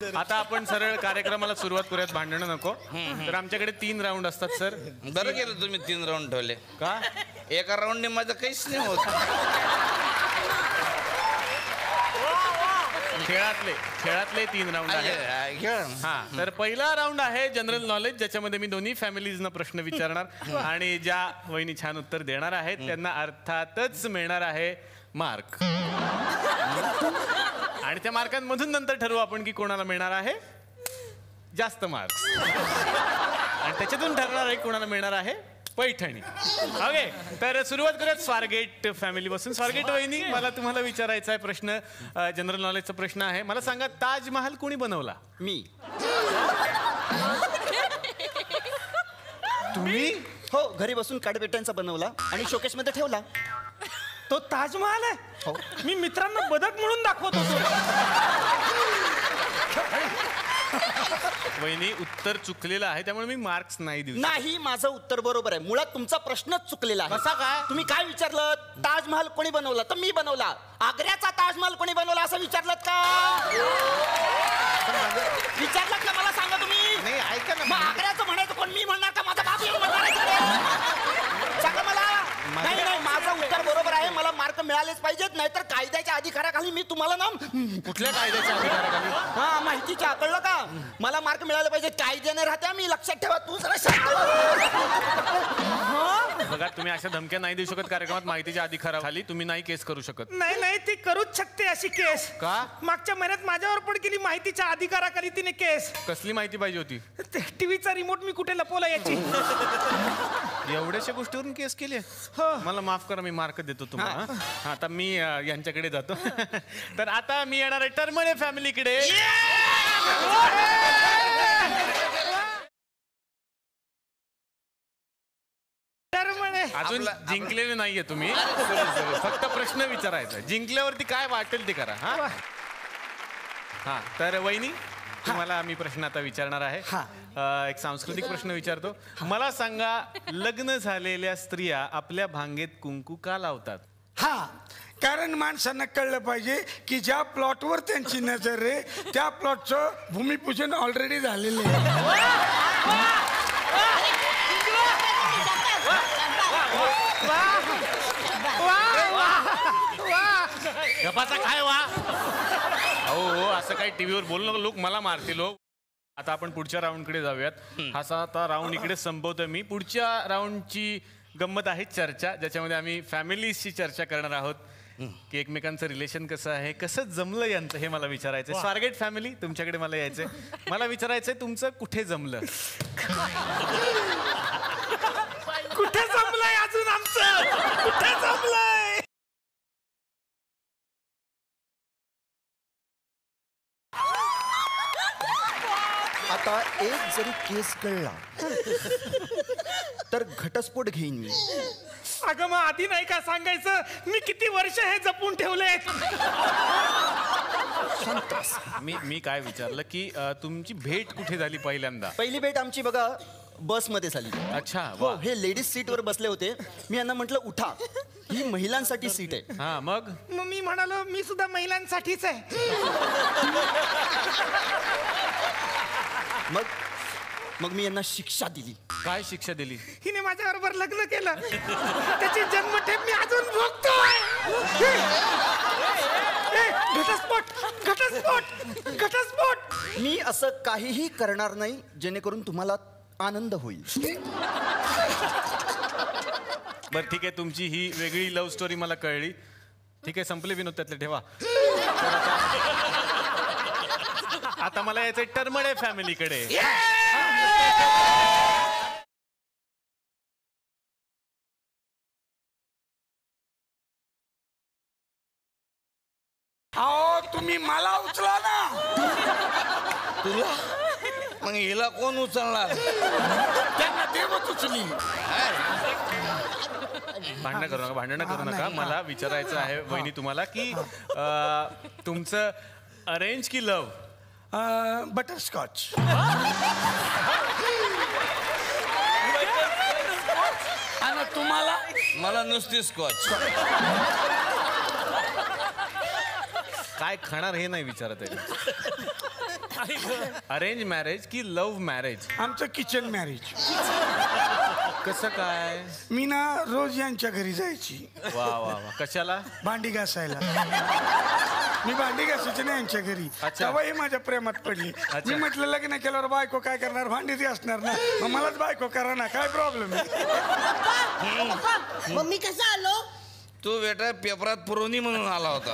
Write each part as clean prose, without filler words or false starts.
आता आपण सरळ कार्यक्रमाला सुरुवात करूयात. भांडणं नको. तर आमच्याकडे 3 राऊंड असतात सर. बरं केलं तुम्ही 3 राऊंड ठेवले. का? एका राऊंडने माझं काहीच नाही होत. खेळातले 3 राऊंड आहेत. हा, तर पहिला राऊंड आहे जनरल नॉलेज, ज्याच्यामध्ये मी दोन्ही फॅमिलीजना प्रश्न विचारणार आणि ज्या वहिनी छान उत्तर देणार आहेत त्यांना अर्थातच मिळणार आहे मार्क. आणि त्या मार्कांमधून नंतर ठरवू आपण की कोणाला मिळणार आहे जास्त मार्क्स, आणि त्याच्यातून ठरणार आहे कोणाला मिळणार आहे पैठणी. ओके, तर सुरुवात करूयात स्वारगेट फॅमिली बसून. स्वारगेट वहिनी, मला तुम्हाला विचारायचा आहे प्रश्न. जनरल नॉलेजचा प्रश्न आहे. मला सांगा, ताजमहाल कोणी बनवला? मी. तुम्ही? हो, घरी बसून काडपेट्यांचा बनवला आणि शोकेस मध्ये ठेवला. तो ताजमहाल आहे? हो. मी मित्रांना बदक म्हणून दाखवत होतो. वहिनी, उत्तर चुकलेलं आहे, त्यामुळे मी मार्क्स नाही देऊ. नाही, माझं उत्तर बरोबर आहे. मुळात तुमचा प्रश्नच चुकलेला आहे. कसा काय? तुम्ही काय विचारलं? ताजमहाल कोणी बनवला? तर मी बनवला. आग्र्याचा ताजमहाल कोणी बनवला असं विचारलं का? विचारलं का? मला सांगा तुम्ही. नाही, ऐका ना. मग आग्र्याचं म्हणायचं कोण? मी म्हणणार का? माझा बाप येऊन म्हणणार आहे? सांगा मला. नाही नाही, माझं उत्तर बरोबर आहे. मला मार्क मिळालेच पाहिजेत, नाहीतर कायद्याच्या अधिकाराखाली मी तुम्हाला ना. कुठल्या कायद्याच्या अधिकाराखाली? हा, माहितीच्या. कळलं का? मला मार्क मिळाले पाहिजे. कायद्याने राहत्या मी. लक्षात ठेवा. तू जरा शांत. बघा, तुम्ही अशा धमक्या नाही देऊ शकत कार्यक्रमात. माहितीच्या अधिकाराखाली तुम्ही नाही केस करू शकत. नाही नाही, ती करूच शकते अशी केस. का? मागच्या महिन्यात माझ्यावर पण केली माहितीच्या अधिकाराखाली तिने केस. कसली माहिती पाहिजे होती? टीव्हीचा रिमोट मी कुठे लपवला याची. एवढ्याशा गोष्टीवरून केस केले? मला माफ करा, मी मार्क देतो तुम्हाला. आता मी यांच्याकडे जातो. तर आता मी येणार आहे टरमळे फॅमिलीकडे. अजून जिंकलेले नाहीये तुम्ही. फक्त प्रश्न विचारायचा. जिंकल्यावरती काय वाटेल ते करा. हा, तर वहिनी, तुम्हाला मी प्रश्न आता विचारणार आहे. एक सांस्कृतिक प्रश्न विचारतो. मला सांगा, लग्न झालेल्या स्त्रिया आपल्या भांगेत कुंकू का लावतात? हा, कारण माणसांना कळलं पाहिजे की ज्या प्लॉटवर त्यांची नजर आहे त्या प्लॉटचं भूमिपूजन ऑलरेडी झालेलं आहे. गपाचा काय वा? हो, असं काही टीव्हीवर बोलू नको, लोक मला मारतील लोक. आता आपण पुढच्या राऊंडकडे जाऊयात. हा आता राऊंड इकडे संपवतोय मी. पुढच्या राऊंडची गंमत आहे चर्चा, ज्याच्यामध्ये आम्ही फॅमिलीजची चर्चा करणार आहोत की एकमेकांचं रिलेशन कसं आहे, कसं जमलं यांचं, हे मला विचारायचंय. स्वारगेट फॅमिली, तुमच्याकडे मला यायचंय. मला विचारायचंय तुमचं कुठे जमलं? कुठे जमलंय अजून आमचं? कुठे जमलंय? आता एक जरी केस कळला तर घटस्फोट घेईन मी. अगं, मग आधी नाही का सांगायचं? मी किती वर्ष हे जपून ठेवले. मी काय विचारलं की तुमची भेट कुठे झाली पहिल्यांदा? पहिली भेट आमची बघा बसमध्ये झाली. अच्छा. हो, हे लेडीज सीटवर बसले होते. मी यांना म्हटलं उठा, ही महिलांसाठी सीट आहे. हा, मग मी म्हणालो मी सुद्धा महिलांसाठीच आहे. मग मी यांना शिक्षा दिली. काय शिक्षा दिली? हिने माझ्या बरोबर लग्न केलं, त्याची जन्मठेप मी अजून भोगतोय. घटस्फोट घटस्फोट घटस्फोट. मी असं काहीही करणार नाही जेणेकरून तुम्हाला आनंद होईल. बरं, ठीक आहे. तुमची ही वेगळी लव्ह स्टोरी मला कळली. ठीक आहे, संपले विनोद, त्यातले ठेवा. आता मला यायचंय टरमळे फॅमिलीकडे. अहो, तुम्ही मला उचला ना. तुला मग हिला कोण उचलणार? त्यांना देवच उचली. भांडणं करू नका. मला विचारायचं आहे वहिनी तुम्हाला की तुमचं अरेंज की लव्ह? बटरस्कॉच. आणि तुम्हाला? मला नुसती स्कॉच. काय खाणार हे नाही विचारत आहे. अरेंज मॅरेज की लव्ह मॅरेज? आमचं किचन मॅरेज. कसं काय? मी ना रोज यांच्या घरी जायची. वा वा वा. कशाला? भांडी घासायला. मी भांडी घासायची ना यांच्या घरी. अच्छा. तेव्हा ही माझ्या प्रेमात पडली. मी म्हटलं लग्न केल्यावर बायको काय करणार, भांडीच घासणार ना, मग मलाच बायको करा ना, काय प्रॉब्लेम आहे. मग मी कसा आलो? तू बेटा पेपरात पुरवणी म्हणून आला होता.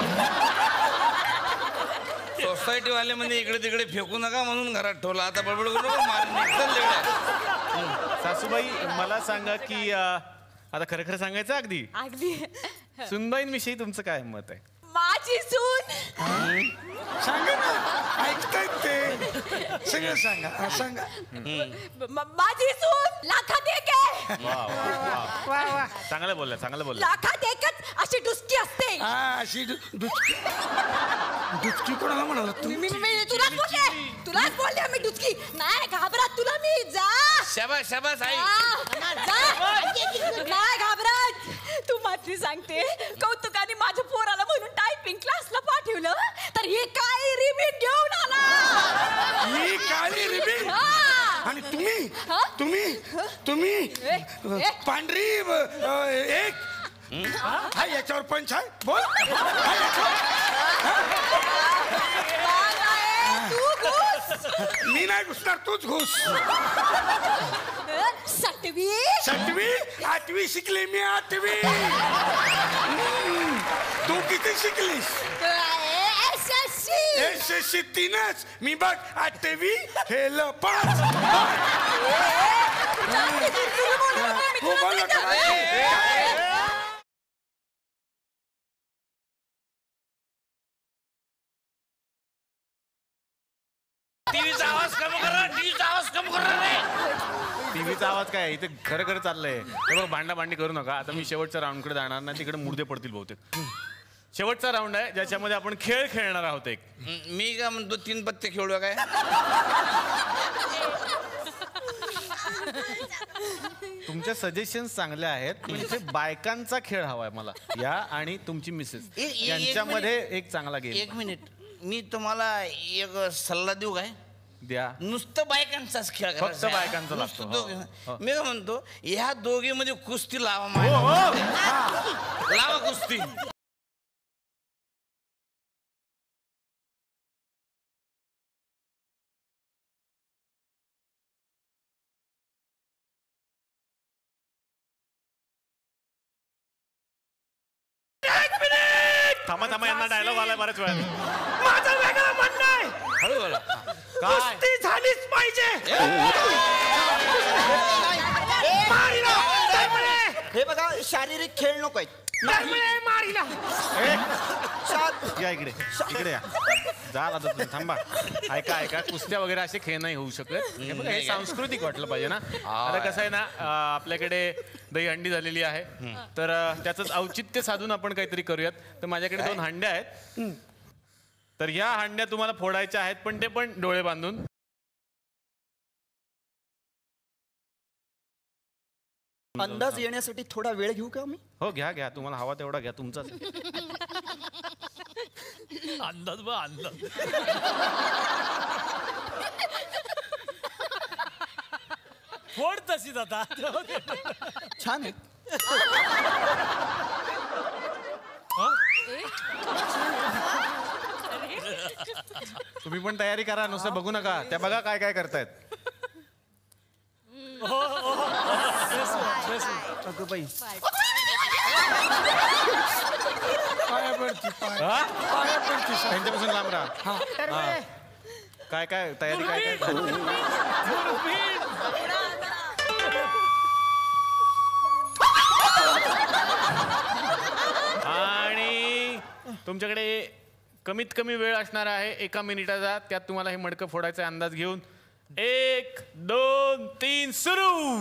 सोसायटी वाले म्हणजे इकडे तिकडे फेकू नका म्हणून घरात ठेवला. आता बडबड करू नको, सासूबाई मला सांगा की आता खरं खरं सांगायचं अगदी अगदी सुनबाईंविषयी तुमचं काय मत आहे? माझी सून सांगा ना, ऐकतायत ते. सगळं सांगा. हा, सांगा. माझी सून लाखात एक आहे. चांगलं बोलला, चांगलं बोलला. लाखात एकच अशी डुसकी असते. हा, अशी दुचकी कोणाला म्हणाला तुम्ही? मी तुलाच बोलले मी डुचकी नाही घाबरत तुला मी. जा शाबास शाबास आई. नाही घाबरत. तू मात्र सांगते कौतुकाने माझ्या पोराला म्हणून टायपिंग क्लासला पाठवलं तर ही काय रिबीन घेऊन आला. मी काळी रिबीन आणि तुम्ही हा? तुम्ही पांढरी एक. हा, याच्यावर पंच आहे. बोल. हा, तू घुस. मी नाही घुसणार, तूच घुस. सटवी 7वी 8वी शिकले मी. 8वी. तू किती शिकलीस? SSC 3च. मी बघ 8वी फेल 5. हो बोल ना. टीव्हीचा आवाज कमी करा, टीव्हीचा आवाज कमी करा रे. टीव्हीचा आवाज काय? इथे खरं खरं चाललंय. हे बघ, भांडाभांडी करू नका. आता मी शेवटच्या राऊंडकडे जाणार नाही, तिकडे मुर्दे पडतील बहुतेक. शेवटचा राऊंड आहे ज्याच्यामध्ये आपण खेळ खेळणार आहोत. एक मी काय म्हणतो 3 पत्ते खेळूया काय? तुमच्या सजेशन्स चांगल्या आहेत, पण इथे बायकांचा खेळ हवाय मला. या आणि तुमची मिसेस यांच्यामध्ये एक चांगला गेम. 1 मिनिट, मी तुम्हाला एक सल्ला देऊ काय? द्या. नुसतं बायकांचाच खेळ करायचा. फक्त बायकांचा लागतो. नुसतं हो. दोघे. मी काय म्हणतो ह्या दोघीमध्ये कुस्ती लावा. हो. लावा कुस्ती. थांबा थांबा, यांना डायलॉग आलाय बऱ्याच वेळा. माझं वेगळं म्हणणं आहे. हळू बोला. काय? कुस्ती झालीच पाहिजे. मारीला, तळमळे, हे बघा शारीरिक खेळ नको आहेत. तळमळे, मारीला. या इकडे, इकडे या. जा आता तुम्ही, थांबा. ऐका कुस्त्या वगैरे असे खेळ नाही होऊ शकत. हे बघा, हे सांस्कृतिक वाटलं पाहिजे ना. आता कसं आहे ना, आपल्याकडे दहीहंडी झालेली आहे, तर त्याचंच औचित्य साधून आपण काहीतरी करूयात. तर माझ्याकडे 2 हंड्या आहेत. तर या हंड्या तुम्हाला फोडायच्या आहेत, पण ते पण डोळे बांधून. अंदाज येण्यासाठी थोडा वेळ घेऊ का मी? हो, घ्या, तुम्हाला हवा तेवढा घ्या, तुमचाच. अंदाज बा अंदाज. फोड तशीच आता. छान आहे. तुम्ही पण तयारी करा, नुसतं बघू नका. त्या बघा काय काय करतायत. अगं बाई, पाया पडती. हा? पाया पडती. त्यांच्यापासून लांब राहा. हा. काय तयारी काय आणि तुमच्याकडे कमीत कमी वेळ असणार आहे 1 मिनिटाचा. त्यात तुम्हाला हे मडकं फोडायचा अंदाज घेऊन 1 2 3 सुरू.